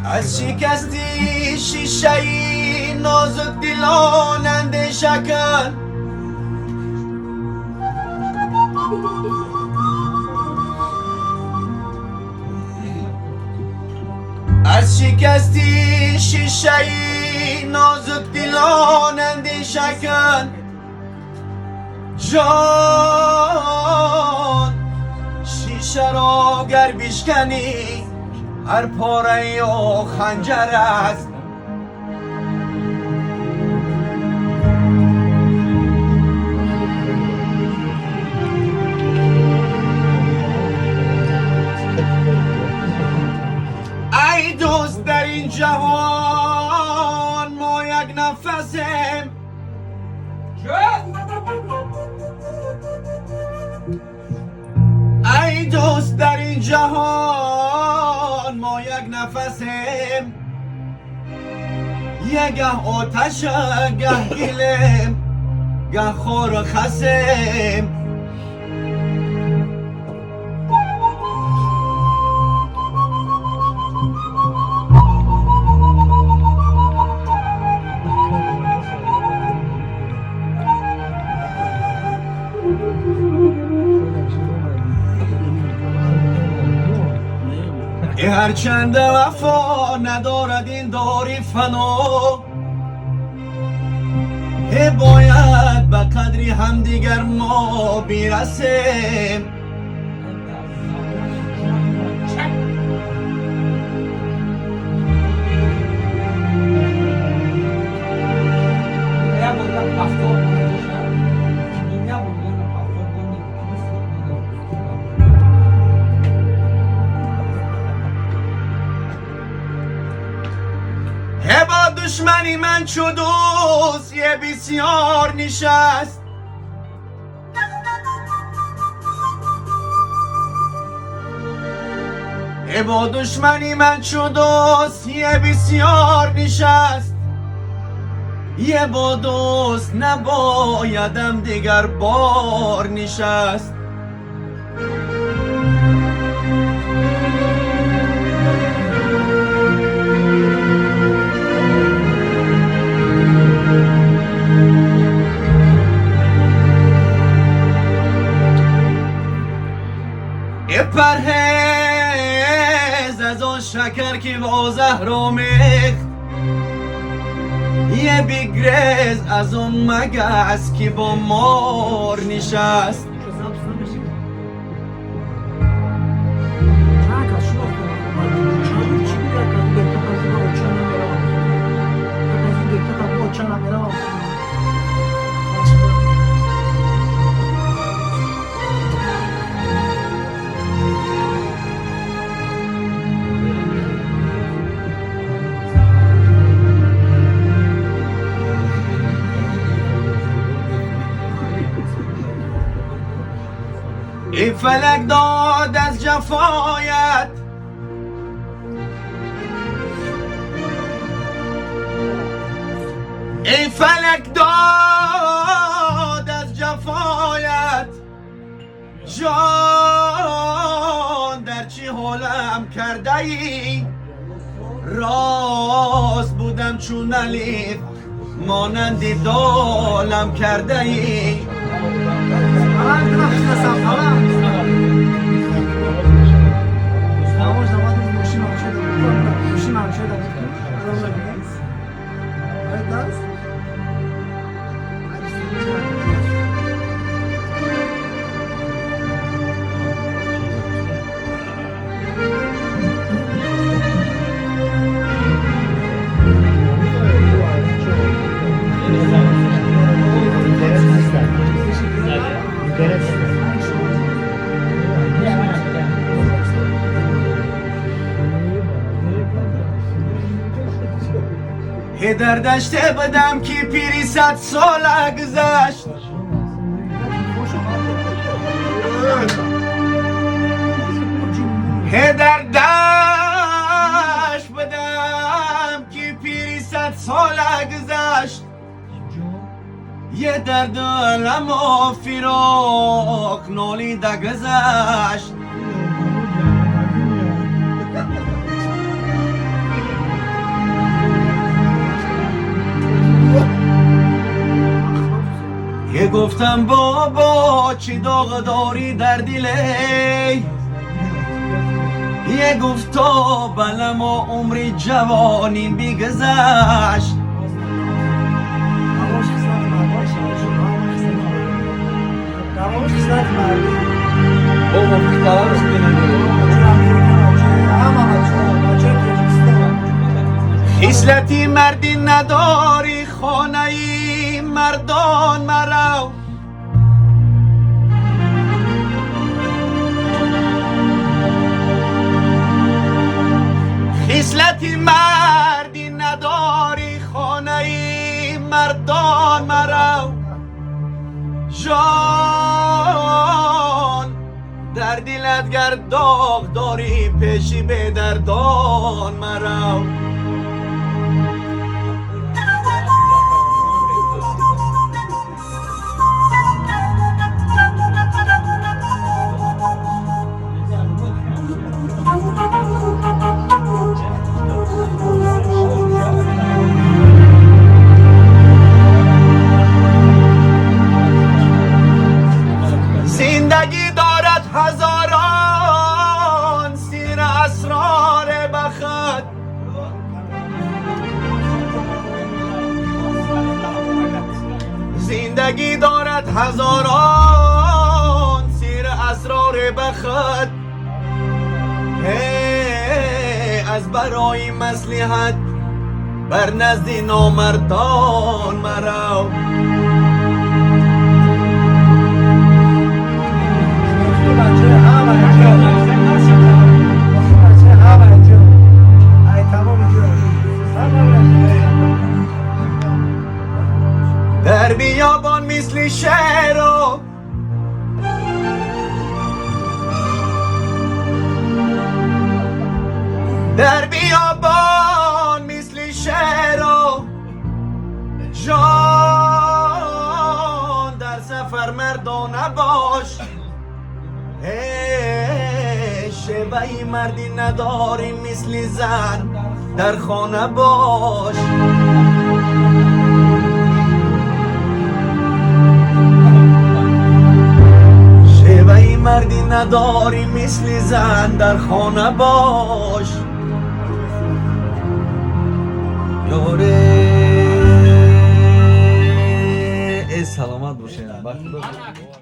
از شکستی شیشه‌ای نازک دلان اندیشه کن از شکستی شیشه‌ای نازک دلان اندیشه کن جان شیشه را گر بشکنی هر پاره و خنجر است ای دوست در این جهان ما یک نفسیم ای دوست در این جهان ما یک نفسیم یه گه آتش گه گلیم گه خور و خسیم هرچند وفا ندارد این داری فنا باید به قدری همدیگر ما برسیم با دشمنی من چو دوست یه بسیار نشست با دشمنی من چو دوست یه بسیار نشست یه با دوست نبایدم دیگر بار نشست پرهیز از آن شکر که با زهر آمیخت یه بگریز از آن مگس که با مار نشست ای فلک داد از جفایت ای فلک داد از جفایت جان در چی حالم کرده ای راست بودم چون الف مانند دالم کرده ای در دشته بدم که پیری 100 سال گذشت در دشت بدم که پیری 100 سال گذشت یه در دلم و فراق نالیده گذشت گفتم بابا چی داغ داری در دلی یه گفتا بله ما عمری جوانی بیگذشت خصلتی مردی نداری خانه ای مردان مرو خصلتی مردی نداری خانه ای مردان مرو جان در دلت گر داغ داری پیشی به دردان مرو زندگی دارد هزاران سیر اسرار بخت زندگی دارد هزاران سیر اسرار بخت از برای مصلحت بر نزد نامردان مرو در بیابان مثل شعر در بیابان مثل شعر جان در سفر مردانه باش شبهی مردی نداری مثل زن در خانه باش شبهی مردی نداری مثل زن در خانه باش یاره سلامت باشین